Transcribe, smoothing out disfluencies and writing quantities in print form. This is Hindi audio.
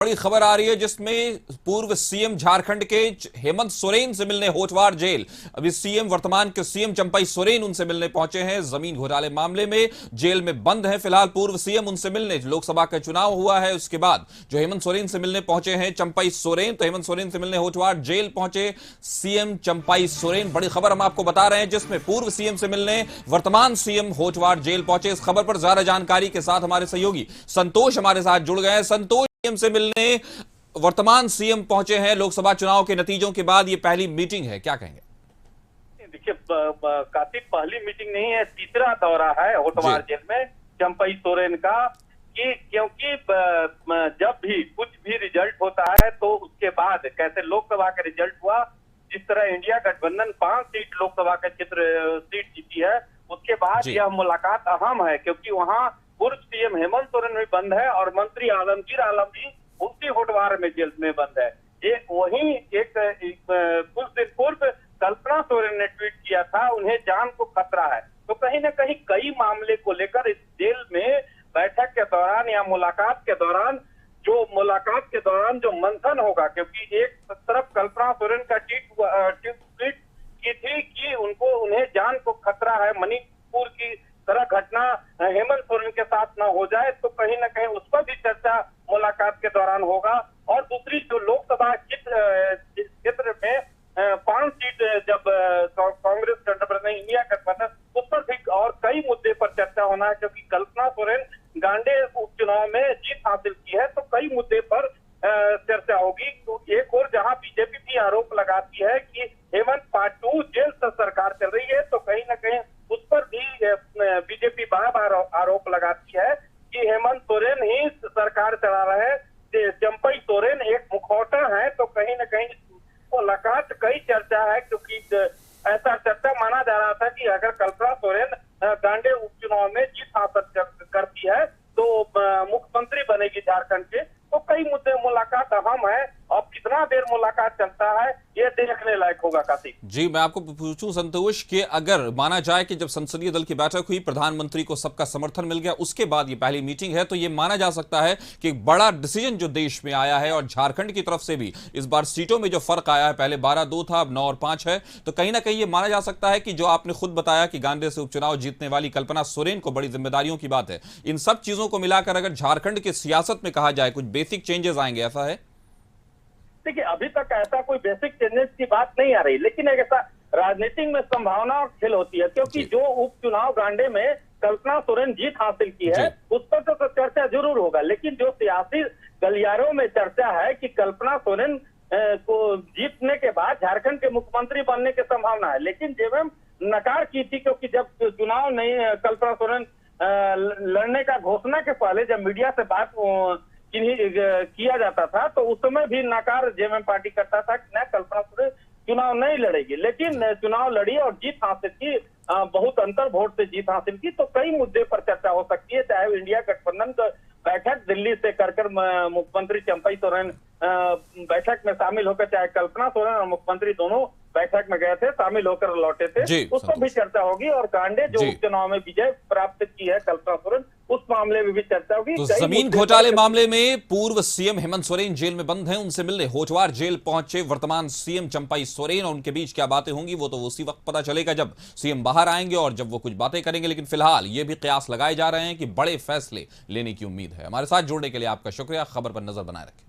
बड़ी खबर आ रही है जिसमें पूर्व सीएम झारखंड के हेमंत सोरेन से मिलने होटवार जेल। अभी वर्तमान के सीएम चंपई सोरेन उनसे मिलने पहुंचे हैं। जमीन घोटाले मामले में जेल में बंद हैं फिलहाल पूर्व सीएम। उनसे मिलने लोकसभा का चुनाव हुआ है, उसके बाद जो हेमंत सोरेन से मिलने पहुंचे हैं चंपई सोरेन, तो हेमंत सोरेन से मिलने होटवार जेल पहुंचे सीएम चंपई सोरेन। बड़ी खबर हम आपको बता रहे हैं जिसमें पूर्व सीएम से मिलने वर्तमान सीएम होटवार जेल पहुंचे। इस खबर पर ज्यादा जानकारी के साथ हमारे सहयोगी संतोष हमारे साथ जुड़ गए हैं। संतोष, सीएम से मिलने वर्तमान सीएम पहुंचे हैं लोकसभा चुनाव के नतीजों के बाद, ये पहली मीटिंग है, क्या कहेंगे? देखिए काफी पहली मीटिंग नहीं है, तीसरा दौरा है होटवार जेल में चंपई सोरेन का। क्योंकि जब भी कुछ भी रिजल्ट होता है तो उसके बाद, कैसे लोकसभा का रिजल्ट हुआ, जिस तरह इंडिया गठबंधन 5 सीट लोकसभा का सीट जीती है, उसके बाद यह मुलाकात अहम है क्योंकि वहां पूर्व सीएम हेमंत सोरेन भी बंद है और मंत्री आलमगीर आलम भी उसी होटवार में जेल में बंद है। ये वहीं एक कुछ दिन पूर्व कल्पना सोरेन ने ट्वीट किया था, उन्हें जान को खतरा है। तो कहीं ना कहीं कई मामले को लेकर इस जेल में बैठक के दौरान या मुलाकात के दौरान जो मंथन होगा, क्योंकि एक तरफ कल्पना सोरेन का ट्वीट की थी कि उन्हें जान को खतरा है, मणिपुर की तरह घटना हेमंत सोरेन के साथ ना हो जाए, तो कहीं ना कहीं उस पर भी चर्चा मुलाकात के दौरान होगा। और दूसरी जो लोकसभा क्षेत्र में 5 सीट जब कांग्रेस गठबंधन इंडिया गठबंधन, उस पर भी और कई मुद्दे पर चर्चा होना है क्योंकि कल्पना सोरेन गांडे उपचुनाव में जीत हासिल की है, तो कई मुद्दे पर चर्चा होगी। तो एक और जहां बीजेपी भी आरोप लगाती है कि हेमंत पार्ट 2 जेल से सरकार चल रही है, तो कहीं ना कहीं उस पर भी बीजेपी बार-बार आरोप लगाती है कि हेमंत सोरेन ही सरकार चला रहे हैं, चंपई सोरेन एक मुखौटा है। तो कहीं ना कहीं मुलाकात कई चर्चा है क्योंकि ऐसा चर्चा माना जा रहा था कि अगर कल्पना सोरेन गांडे उपचुनाव में जीत हासिल करती है तो मुख्यमंत्री बनेगी झारखंड के। तो कई मुद्दे, मुलाकात अहम है। और कितना देर मुलाकात चलता है ये देखने लायक होगा। काशी जी, मैं आपको पूछूं संतोष कि अगर माना जाए कि जब संसदीय दल की बैठक हुई, प्रधानमंत्री को सबका समर्थन मिल गया, उसके बाद ये पहली मीटिंग है, तो ये माना जा सकता है कि बड़ा डिसीजन जो देश में आया है और झारखंड की तरफ से भी इस बार सीटों में जो फर्क आया है, पहले 12-2 था, अब 9 और 5 है, तो कहीं ना कहीं ये माना जा सकता है कि जो आपने खुद बताया कि गांडे से उपचुनाव जीतने वाली कल्पना सोरेन को बड़ी जिम्मेदारियों की बात है, इन सब चीजों को मिलाकर अगर झारखंड की सियासत में कहा जाए कुछ बेसिक चेंजेस आएंगे, ऐसा है? देखिए, अभी तक ऐसा कोई बेसिक चेंजेस की बात नहीं आ रही, लेकिन एक ऐसा राजनीति में संभावना खेल होती है क्योंकि जो उपचुनाव गांडे में कल्पना सोरेन जीत हासिल की है उस पर तो चर्चा जरूर होगा, लेकिन जो सियासी गलियारों में चर्चा है कि कल्पना सोरेन को जीतने के बाद झारखंड के मुख्यमंत्री बनने की संभावना है, लेकिन जेएमएम नकार की थी क्योंकि जब चुनाव नहीं कल्पना सोरेन लड़ने का घोषणा के पहले जब मीडिया से बात किया जाता था तो उस समय भी नकार जेएमएम पार्टी करता था कि न कल्पना सोरेन चुनाव नहीं लड़ेगी, लेकिन चुनाव लड़ी और जीत हासिल की, बहुत अंतर वोट से जीत हासिल की। तो कई मुद्दे पर चर्चा हो सकती है, चाहे इंडिया गठबंधन का बैठक दिल्ली से कर मुख्यमंत्री चंपई सोरेन बैठक में शामिल होकर, चाहे कल्पना सोरेन और मुख्यमंत्री दोनों बैठक में गए थे, शामिल होकर लौटे थे, उस पर भी चर्चा होगी। और गांडे जो उपचुनाव में विजय प्राप्त की है कल्पना सोरेन, उस मामले में भी चर्चा होगी। तो जमीन घोटाले मामले में पूर्व सीएम हेमंत सोरेन जेल में बंद हैं, उनसे मिलने होटवार जेल पहुंचे वर्तमान सीएम चंपई सोरेन, और उनके बीच क्या बातें होंगी वो तो उसी वक्त पता चलेगा जब सीएम बाहर आएंगे और जब वो कुछ बातें करेंगे। लेकिन फिलहाल ये भी कयास लगाए जा रहे हैं कि बड़े फैसले लेने की उम्मीद है। हमारे साथ जुड़ने के लिए आपका शुक्रिया। खबर पर नजर बनाए रखें।